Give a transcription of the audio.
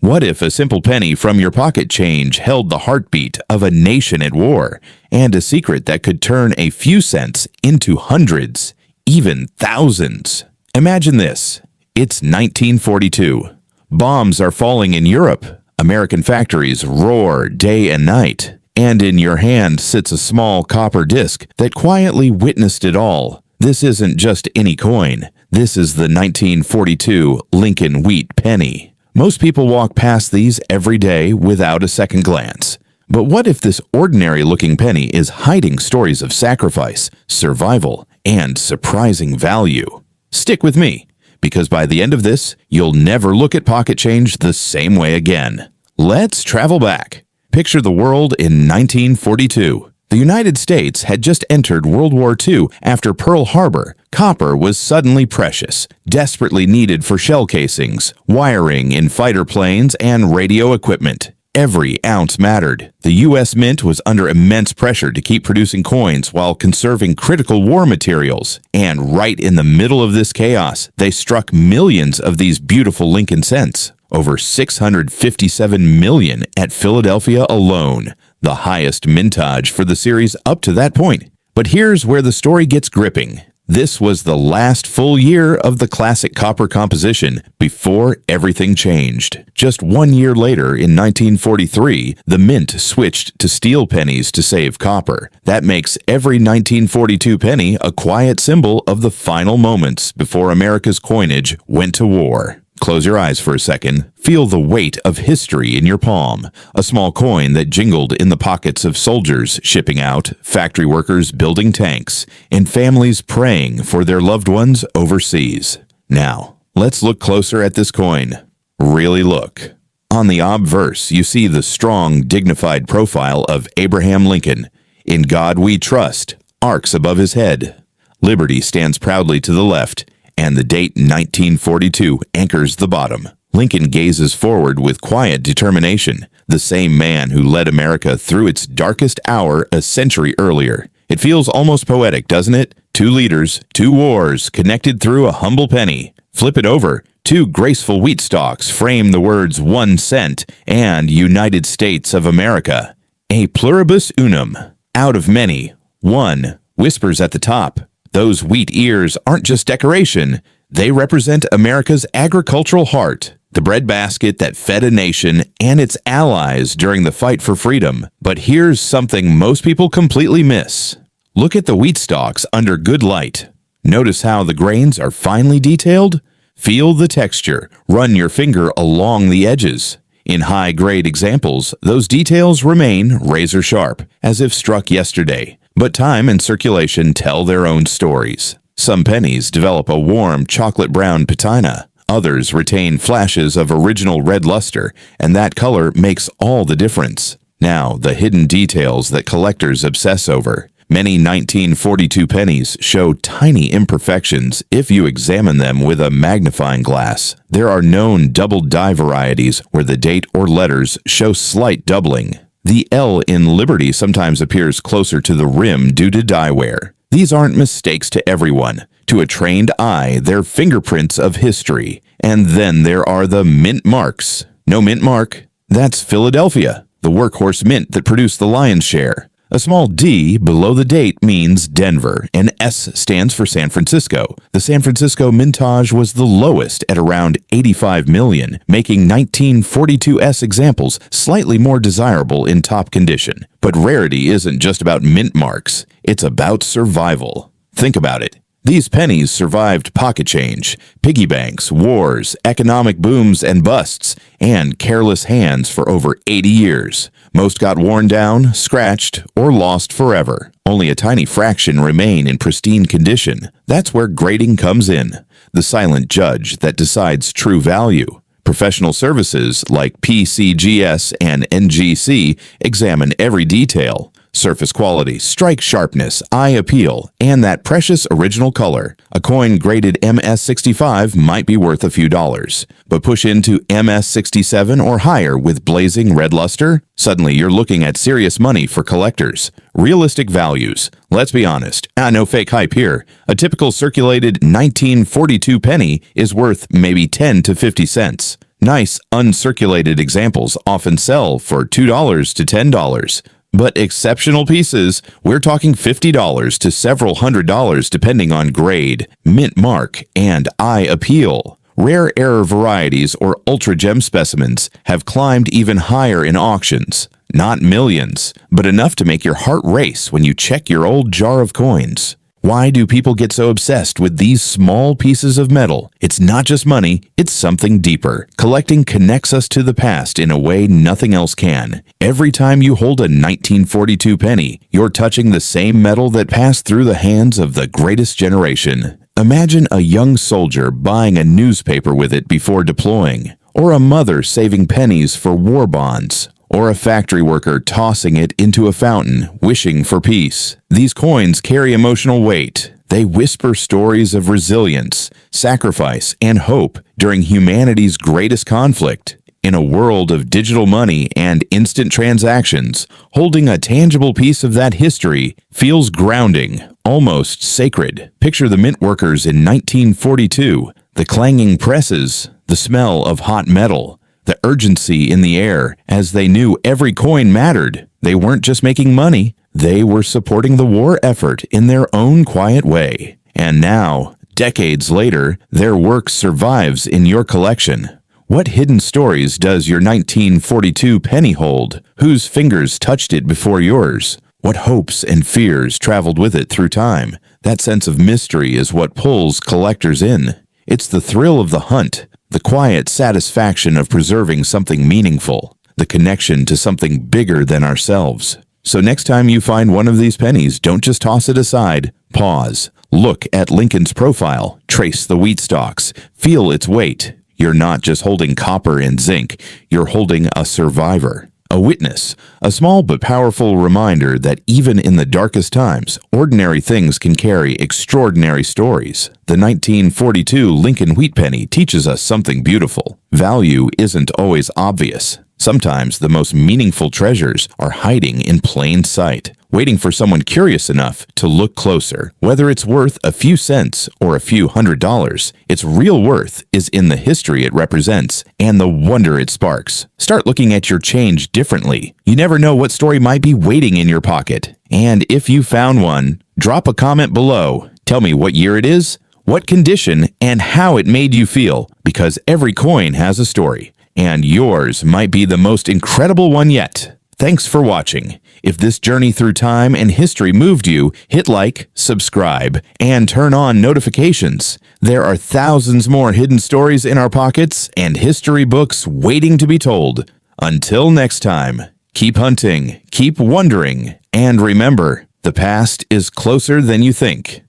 What if a simple penny from your pocket change held the heartbeat of a nation at war, and a secret that could turn a few cents into hundreds, even thousands? Imagine this. It's 1942. Bombs are falling in Europe. American factories roar day and night. And in your hand sits a small copper disc that quietly witnessed it all. This isn't just any coin. This is the 1942 Lincoln Wheat penny. Most people walk past these every day without a second glance. But what if this ordinary-looking penny is hiding stories of sacrifice, survival, and surprising value? Stick with me, because by the end of this, you'll never look at pocket change the same way again. Let's travel back. Picture the world in 1942. The United States had just entered World War II after Pearl Harbor. Copper was suddenly precious, desperately needed for shell casings, wiring in fighter planes, and radio equipment. Every ounce mattered. The U.S. Mint was under immense pressure to keep producing coins while conserving critical war materials. And right in the middle of this chaos, they struck millions of these beautiful Lincoln cents. Over 657 million at Philadelphia alone, the highest mintage for the series up to that point. But here's where the story gets gripping. This was the last full year of the classic copper composition before everything changed. Just 1 year later, in 1943, the mint switched to steel pennies to save copper. That makes every 1942 penny a quiet symbol of the final moments before America's coinage went to war. Close your eyes for a second. Feel the weight of history in your palm. A small coin that jingled in the pockets of soldiers shipping out, factory workers building tanks, and families praying for their loved ones overseas. Now, let's look closer at this coin. Really look. On the obverse, you see the strong, dignified profile of Abraham Lincoln. In God we trust, arcs above his head. Liberty stands proudly to the left, and the date 1942 anchors the bottom. Lincoln gazes forward with quiet determination, the same man who led America through its darkest hour a century earlier. It feels almost poetic, doesn't it? 2 leaders, 2 wars, connected through a humble penny. Flip it over. 2 graceful wheat stalks frame the words 1 cent and United States of America. A pluribus unum. Out of many, one whispers at the top. Those wheat ears aren't just decoration. They represent America's agricultural heart, the breadbasket that fed a nation and its allies during the fight for freedom. But here's something most people completely miss. Look at the wheat stalks under good light. Notice how the grains are finely detailed? Feel the texture. Run your finger along the edges. In high-grade examples, those details remain razor-sharp, as if struck yesterday. But time and circulation tell their own stories. Some pennies develop a warm chocolate-brown patina. Others retain flashes of original red luster, and that color makes all the difference. Now, the hidden details that collectors obsess over. Many 1942 pennies show tiny imperfections if you examine them with a magnifying glass. There are known double die varieties where the date or letters show slight doubling. The L in Liberty sometimes appears closer to the rim due to die wear. These aren't mistakes to everyone. To a trained eye, they're fingerprints of history. And then there are the mint marks. No mint mark? That's Philadelphia, the workhorse mint that produced the lion's share. A small D below the date means Denver, and S stands for San Francisco. The San Francisco mintage was the lowest at around 85 million, making 1942 S examples slightly more desirable in top condition. But rarity isn't just about mint marks, it's about survival. Think about it. These pennies survived pocket change, piggy banks, wars, economic booms and busts, and careless hands for over 80 years. Most got worn down, scratched, or lost forever. Only a tiny fraction remain in pristine condition. That's where grading comes in, the silent judge that decides true value. Professional services like PCGS and NGC examine every detail. Surface quality, strike sharpness, eye appeal, and that precious original color. A coin graded MS65 might be worth a few dollars, but push into MS67 or higher with blazing red luster, suddenly you're looking at serious money for collectors. Realistic values. Let's be honest, no fake hype here. A typical circulated 1942 penny is worth maybe 10 to 50 cents. Nice, uncirculated examples often sell for $2 to $10. But exceptional pieces, we're talking $50 to several $100s depending on grade, mint mark, and eye appeal. Rare error varieties or ultra gem specimens have climbed even higher in auctions. Not millions, but enough to make your heart race when you check your old jar of coins. Why do people get so obsessed with these small pieces of metal? It's not just money, it's something deeper. Collecting connects us to the past in a way nothing else can. Every time you hold a 1942 penny, you're touching the same metal that passed through the hands of the greatest generation. Imagine a young soldier buying a newspaper with it before deploying, or a mother saving pennies for war bonds, or a factory worker tossing it into a fountain, wishing for peace. These coins carry emotional weight. They whisper stories of resilience, sacrifice, and hope during humanity's greatest conflict. In a world of digital money and instant transactions, holding a tangible piece of that history feels grounding, almost sacred. Picture the mint workers in 1942, the clanging presses, the smell of hot metal, the urgency in the air as they knew every coin mattered. They weren't just making money, they were supporting the war effort in their own quiet way. And now, decades later, their work survives in your collection. What hidden stories does your 1942 penny hold? Whose fingers touched it before yours? What hopes and fears traveled with it through time? That sense of mystery is what pulls collectors in. It's the thrill of the hunt, the quiet satisfaction of preserving something meaningful, the connection to something bigger than ourselves. So next time you find one of these pennies, don't just toss it aside. Pause. Look at Lincoln's profile. Trace the wheat stalks. Feel its weight. You're not just holding copper and zinc. You're holding a survivor. A witness, a small but powerful reminder that even in the darkest times, ordinary things can carry extraordinary stories. The 1942 Lincoln wheat penny teaches us something beautiful. Value isn't always obvious. Sometimes the most meaningful treasures are hiding in plain sight, waiting for someone curious enough to look closer. Whether it's worth a few cents or a few $100s, its real worth is in the history it represents and the wonder it sparks. Start looking at your change differently. You never know what story might be waiting in your pocket. And if you found one, drop a comment below. Tell me what year it is, what condition, and how it made you feel, because every coin has a story. And yours might be the most incredible one yet. Thanks for watching. If this journey through time and history moved you, hit like, subscribe, and turn on notifications. There are thousands more hidden stories in our pockets and history books waiting to be told. Until next time, keep hunting, keep wondering, and remember, the past is closer than you think.